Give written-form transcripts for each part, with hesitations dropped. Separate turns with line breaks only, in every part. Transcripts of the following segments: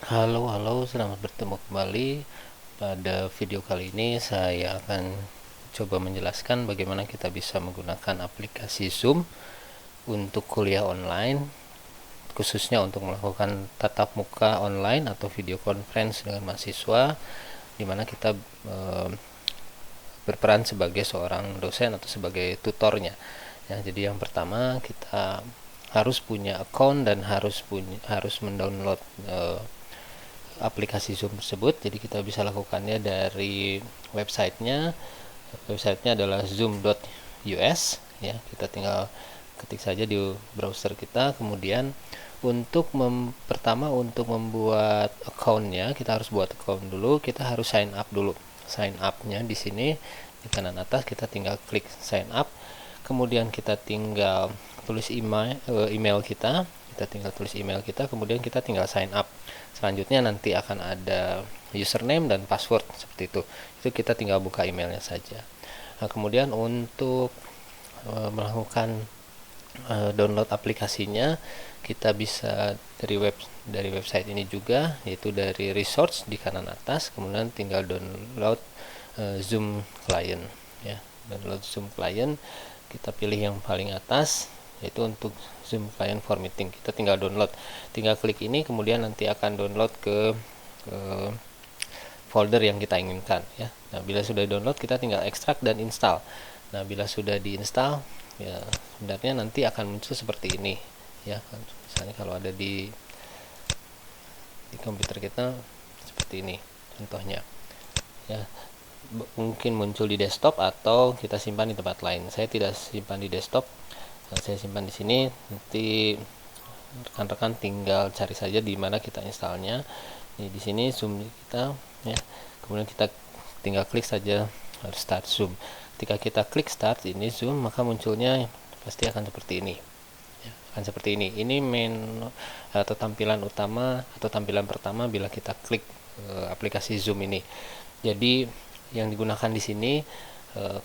Halo, selamat bertemu kembali. Pada video kali ini saya akan coba menjelaskan bagaimana kita bisa menggunakan aplikasi Zoom untuk kuliah online, khususnya untuk melakukan tatap muka online atau video conference dengan mahasiswa, di mana kita berperan sebagai seorang dosen atau sebagai tutornya. Ya, jadi yang pertama kita harus punya account dan harus mendownload aplikasi Zoom tersebut. Jadi kita bisa lakukannya dari websitenya adalah zoom.us ya. Kita tinggal ketik saja di browser kita. Kemudian pertama untuk membuat accountnya, kita harus buat account dulu. Kita harus sign up dulu. Sign upnya di sini di kanan atas, kita tinggal klik sign up. Kemudian kita tinggal tulis email kita. Kemudian kita tinggal sign up. Selanjutnya nanti akan ada username dan password seperti itu. Itu kita tinggal buka emailnya saja. Nah, kemudian untuk melakukan download aplikasinya, kita bisa dari website ini juga, yaitu dari resource di kanan atas. Kemudian tinggal download Zoom client ya. Download Zoom client, kita pilih yang paling atas, yaitu untuk Zoom client for meeting. Kita tinggal download, tinggal klik ini, kemudian nanti akan download ke folder yang kita inginkan ya. Nah, bila sudah download, kita tinggal ekstrak dan install. Nah, bila sudah diinstal ya, sebenarnya nanti akan muncul seperti ini ya. Misalnya kalau ada di komputer kita seperti ini contohnya ya. Mungkin muncul di desktop atau kita simpan di tempat lain. Saya tidak simpan di desktop, saya simpan di sini. Nanti rekan-rekan tinggal cari saja di mana kita installnya. Di sini Zoom kita ya. Kemudian kita tinggal klik saja start Zoom. Ketika kita klik start ini Zoom, maka munculnya pasti akan seperti ini ya, akan seperti ini. Ini atau tampilan utama atau tampilan pertama bila kita klik aplikasi Zoom ini. Jadi yang digunakan di sini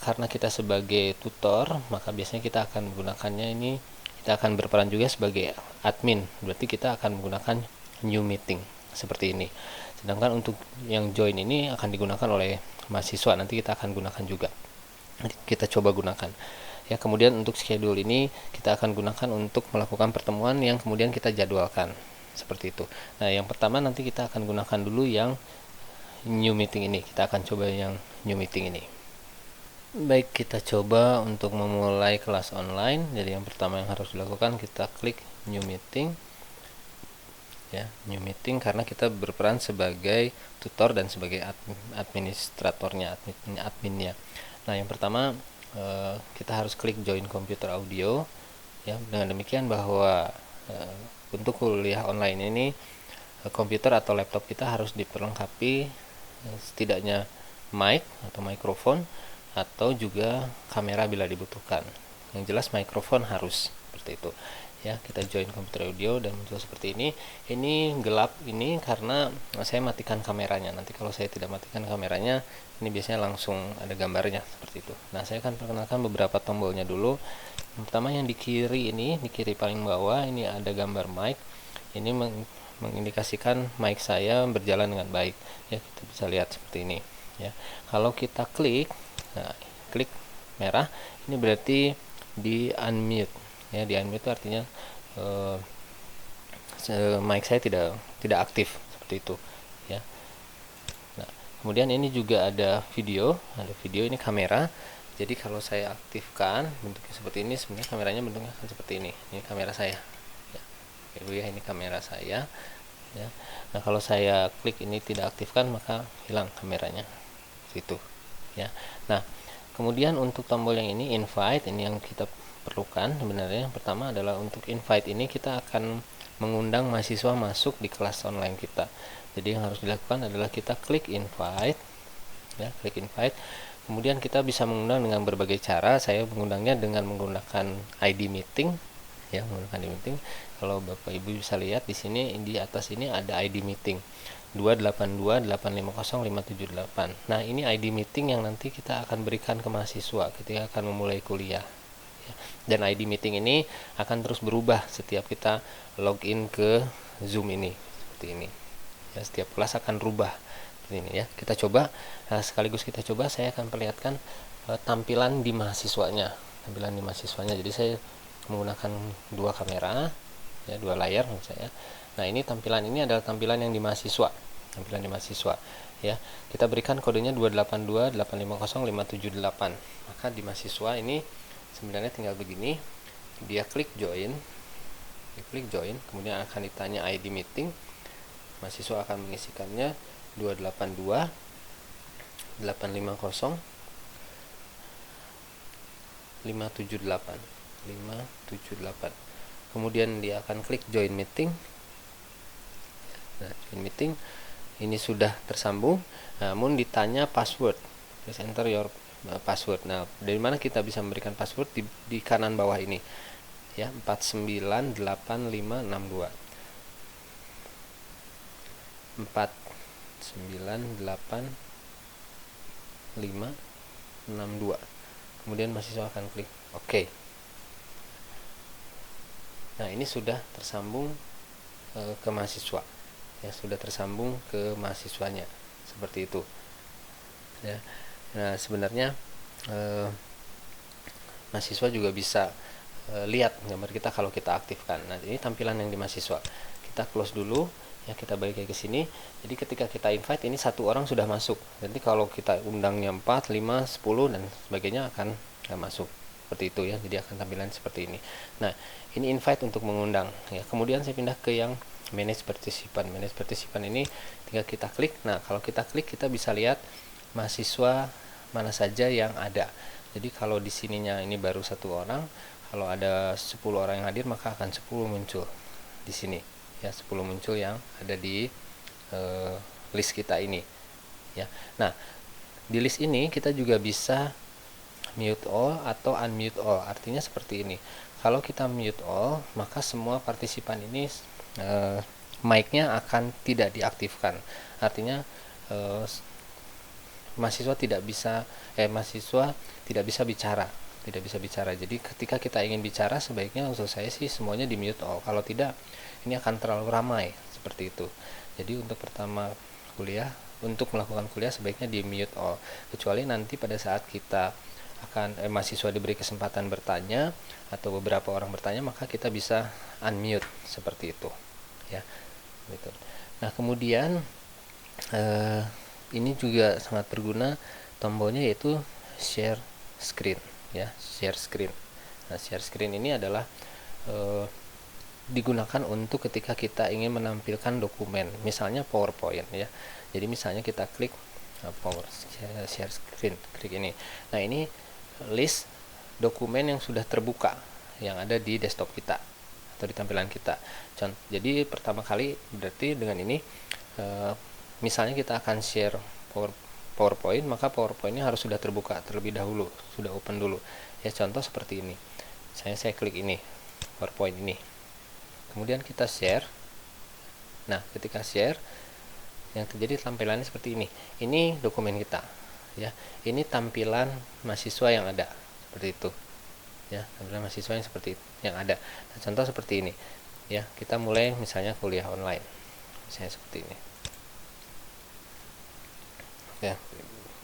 karena kita sebagai tutor, maka biasanya kita akan menggunakannya ini, kita akan berperan juga sebagai admin. Berarti kita akan menggunakan new meeting seperti ini. Sedangkan untuk yang join ini akan digunakan oleh mahasiswa, nanti kita akan gunakan juga. Nanti kita coba gunakan. Ya, kemudian untuk schedule ini kita akan gunakan untuk melakukan pertemuan yang kemudian kita jadwalkan. Seperti itu. Nah, yang pertama nanti kita akan gunakan dulu yang new meeting ini. Kita akan coba yang new meeting ini. Baik, kita coba untuk memulai kelas online. Jadi yang pertama yang harus dilakukan, kita klik new meeting ya, new meeting, karena kita berperan sebagai tutor dan sebagai administratornya, adminnya. Nah, yang pertama kita harus klik join computer audio ya. Dengan demikian bahwa untuk kuliah online ini komputer atau laptop kita harus diperlengkapi setidaknya mic atau mikrofon, atau juga kamera bila dibutuhkan. Yang jelas mikrofon harus seperti itu ya. Kita join komputer audio dan muncul seperti ini. Ini gelap ini karena saya matikan kameranya. Nanti kalau saya tidak matikan kameranya, ini biasanya langsung ada gambarnya seperti itu. Nah, saya akan perkenalkan beberapa tombolnya dulu. Yang pertama yang di kiri ini, di kiri paling bawah ini ada gambar mic. Ini mengindikasikan mic saya berjalan dengan baik ya. Kita bisa lihat seperti ini ya. Kalau kita klik, nah, klik merah, ini berarti di unmute ya. Di unmute itu artinya mic saya tidak aktif seperti itu ya. Nah, kemudian ini juga ada video ini kamera. Jadi kalau saya aktifkan bentuknya seperti ini, sebenarnya kameranya bentuknya akan seperti ini. Ini kamera saya ya, ini kamera saya ya. Nah, kalau saya klik ini tidak aktifkan, maka hilang kameranya itu ya. Nah, kemudian untuk tombol yang ini invite, ini yang kita perlukan sebenarnya. Yang pertama adalah untuk invite ini kita akan mengundang mahasiswa masuk di kelas online kita. Jadi yang harus dilakukan adalah kita klik invite ya, klik invite. Kemudian kita bisa mengundang dengan berbagai cara. Saya mengundangnya dengan menggunakan ID meeting ya, menggunakan ID meeting. Kalau Bapak Ibu bisa lihat di sini, di atas ini ada ID meeting 282850578. Nah, ini ID meeting yang nanti kita akan berikan ke mahasiswa ketika akan memulai kuliah. Dan ID meeting ini akan terus berubah setiap kita login ke Zoom ini seperti ini Ya, setiap kelas akan rubah seperti ini ya. Kita coba, sekaligus kita coba, saya akan perlihatkan tampilan di mahasiswanya. Jadi saya menggunakan dua kamera, ya, dua layar menurut saya. Nah, ini tampilan ini adalah tampilan yang di mahasiswa. Ya. Kita berikan kodenya 282.850.578. Maka di mahasiswa ini sebenarnya tinggal begini. Dia klik join. Kemudian akan ditanya ID meeting. Mahasiswa akan mengisikannya 282.850.578. Kemudian dia akan klik join meeting. Nah, join meeting ini sudah tersambung, namun ditanya password. Please enter your password. Nah, dari mana kita bisa memberikan password? Di kanan bawah ini. Ya, 498562. 498562. Kemudian mahasiswa akan klik OK. Nah, ini sudah tersambung ke mahasiswa. Ya, sudah tersambung ke mahasiswanya seperti itu ya. Nah, sebenarnya mahasiswa juga bisa lihat gambar kita kalau kita aktifkan. Nah, ini tampilan yang di mahasiswa. Kita close dulu ya, kita balik ke sini. Jadi ketika kita invite, ini satu orang sudah masuk. Nanti kalau kita undangnya 4, 5, 10 dan sebagainya akan masuk seperti itu ya. Jadi akan tampilan seperti ini. Nah, ini invite untuk mengundang ya. Kemudian saya pindah ke yang manage partisipan ini tinggal kita klik. Nah, kalau kita klik kita bisa lihat mahasiswa mana saja yang ada. Jadi kalau di sininya ini baru satu orang, kalau ada 10 orang yang hadir maka akan 10 muncul di sini ya, 10 muncul yang ada di list kita ini ya. Nah, di list ini kita juga bisa mute all atau unmute all. Artinya seperti ini. Kalau kita mute all, maka semua partisipan ini mic-nya akan tidak diaktifkan. Artinya mahasiswa tidak bisa bicara. Jadi ketika kita ingin bicara, sebaiknya untuk saya sih semuanya di mute all. Kalau tidak, ini akan terlalu ramai seperti itu. Jadi untuk pertama kuliah, untuk melakukan kuliah sebaiknya di mute all. Kecuali nanti pada saat kita akan mahasiswa diberi kesempatan bertanya atau beberapa orang bertanya, maka kita bisa unmute seperti itu ya gitu. Nah, kemudian ini juga sangat berguna tombolnya, yaitu share screen ya, share screen. Nah, share screen ini adalah digunakan untuk ketika kita ingin menampilkan dokumen, misalnya PowerPoint ya. Jadi misalnya kita klik share screen, klik ini. Nah, ini list dokumen yang sudah terbuka yang ada di desktop kita atau di tampilan kita. Jadi pertama kali berarti dengan ini misalnya kita akan share PowerPoint, maka PowerPoint-nya harus sudah terbuka terlebih dahulu, sudah open dulu ya. Contoh seperti ini, saya klik ini PowerPoint ini, kemudian kita share. Nah, ketika share yang terjadi tampilannya seperti ini dokumen kita ya. Ini tampilan mahasiswa yang ada seperti itu ya, tampilan mahasiswa yang seperti itu, yang ada. Nah, contoh seperti ini ya, kita mulai misalnya kuliah online misalnya seperti ini ya,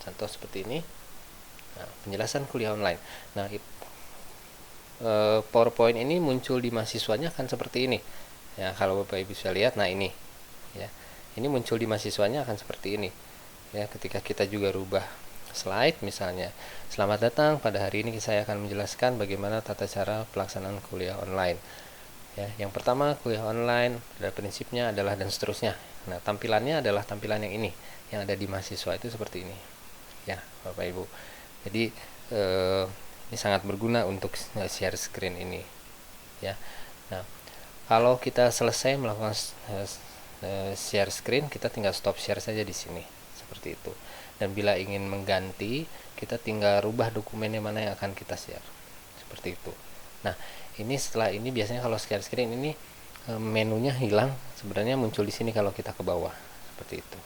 contoh seperti ini. Nah, penjelasan kuliah online. Nah, PowerPoint ini muncul di mahasiswanya akan seperti ini ya. Kalau Bapak Ibu bisa lihat, nah ini ya, ini muncul di mahasiswanya akan seperti ini ya. Ketika kita juga rubah slide, misalnya selamat datang, pada hari ini saya akan menjelaskan bagaimana tata cara pelaksanaan kuliah online ya. Yang pertama, kuliah online pada prinsipnya adalah, dan seterusnya. Nah, tampilannya adalah tampilan yang ini yang ada di mahasiswa itu seperti ini ya, Bapak Ibu. Jadi ini sangat berguna untuk share screen ini ya. Nah, kalau kita selesai melakukan share screen, kita tinggal stop share saja di sini seperti itu. Dan bila ingin mengganti, kita tinggal rubah dokumennya mana yang akan kita share seperti itu. Nah, ini setelah ini biasanya kalau share screen ini menunya hilang, sebenarnya muncul di sini kalau kita ke bawah seperti itu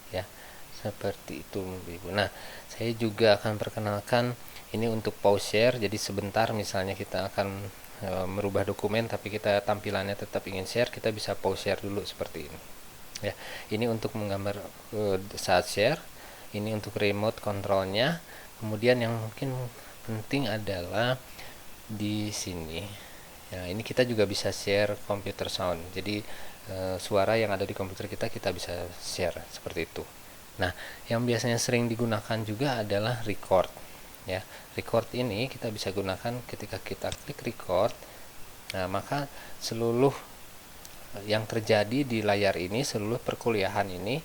ya, seperti itu Ibu. Nah, saya juga akan perkenalkan ini untuk pause share. Jadi sebentar misalnya kita akan merubah dokumen tapi kita tampilannya tetap ingin share, kita bisa pause share dulu seperti ini Ya, ini untuk menggambar saat share, ini untuk remote controlnya. Kemudian yang mungkin penting adalah di sini. Ya, ini kita juga bisa share computer sound. Jadi suara yang ada di komputer kita bisa share seperti itu. Nah, yang biasanya sering digunakan juga adalah record. Ya, record ini kita bisa gunakan ketika kita klik record. Nah, maka seluruh yang terjadi di layar ini, seluruh perkuliahan ini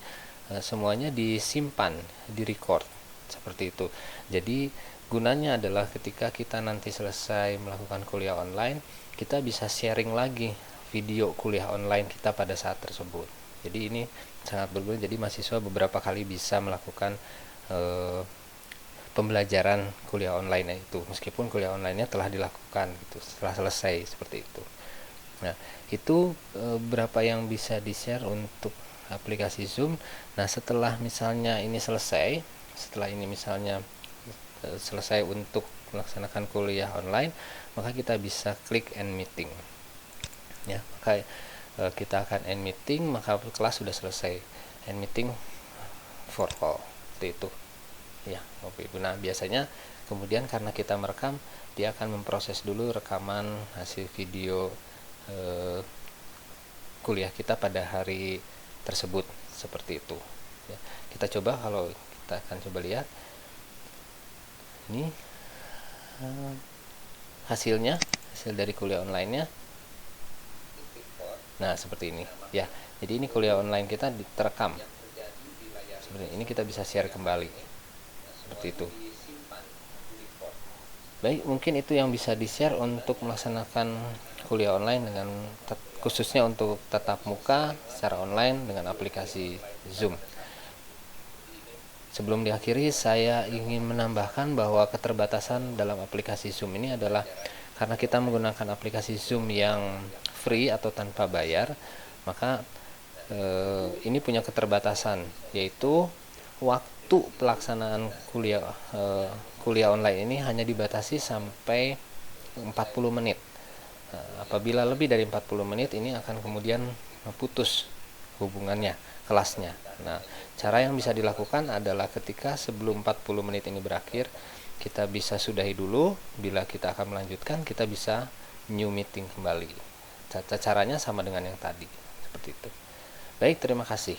semuanya disimpan, direcord seperti itu. Jadi gunanya adalah ketika kita nanti selesai melakukan kuliah online, kita bisa sharing lagi video kuliah online kita pada saat tersebut. Jadi ini sangat berguna. Jadi mahasiswa beberapa kali bisa melakukan pembelajaran kuliah online itu, meskipun kuliah online-nya telah dilakukan gitu, setelah selesai seperti itu. Nah, itu berapa yang bisa di-share untuk aplikasi Zoom. Nah, setelah misalnya ini selesai, setelah ini misalnya selesai untuk melaksanakan kuliah online, maka kita bisa klik end meeting. Ya, maka kita akan end meeting, maka kelas sudah selesai. End meeting for all. Seperti itu. Ya, Bapak Ibu. Nah, biasanya kemudian karena kita merekam, dia akan memproses dulu rekaman hasil video kuliah kita pada hari tersebut, seperti itu. Ya, kita coba, kalau kita akan coba lihat ini hasil dari kuliah online-nya. Nah, seperti ini ya. Jadi ini kuliah online kita terekam seperti ini. Kita bisa share kembali seperti itu. Baik, mungkin itu yang bisa di-share untuk melaksanakan kuliah online dengan khususnya untuk tatap muka secara online dengan aplikasi Zoom. Sebelum diakhiri, saya ingin menambahkan bahwa keterbatasan dalam aplikasi Zoom ini adalah karena kita menggunakan aplikasi Zoom yang free atau tanpa bayar, maka ini punya keterbatasan, yaitu waktu pelaksanaan kuliah online ini hanya dibatasi sampai 40 menit. Apabila lebih dari 40 menit, ini akan kemudian putus hubungannya, kelasnya. Nah, cara yang bisa dilakukan adalah ketika sebelum 40 menit ini berakhir, kita bisa sudahi dulu. Bila kita akan melanjutkan, kita bisa new meeting kembali. Caranya sama dengan yang tadi, seperti itu. Baik, terima kasih.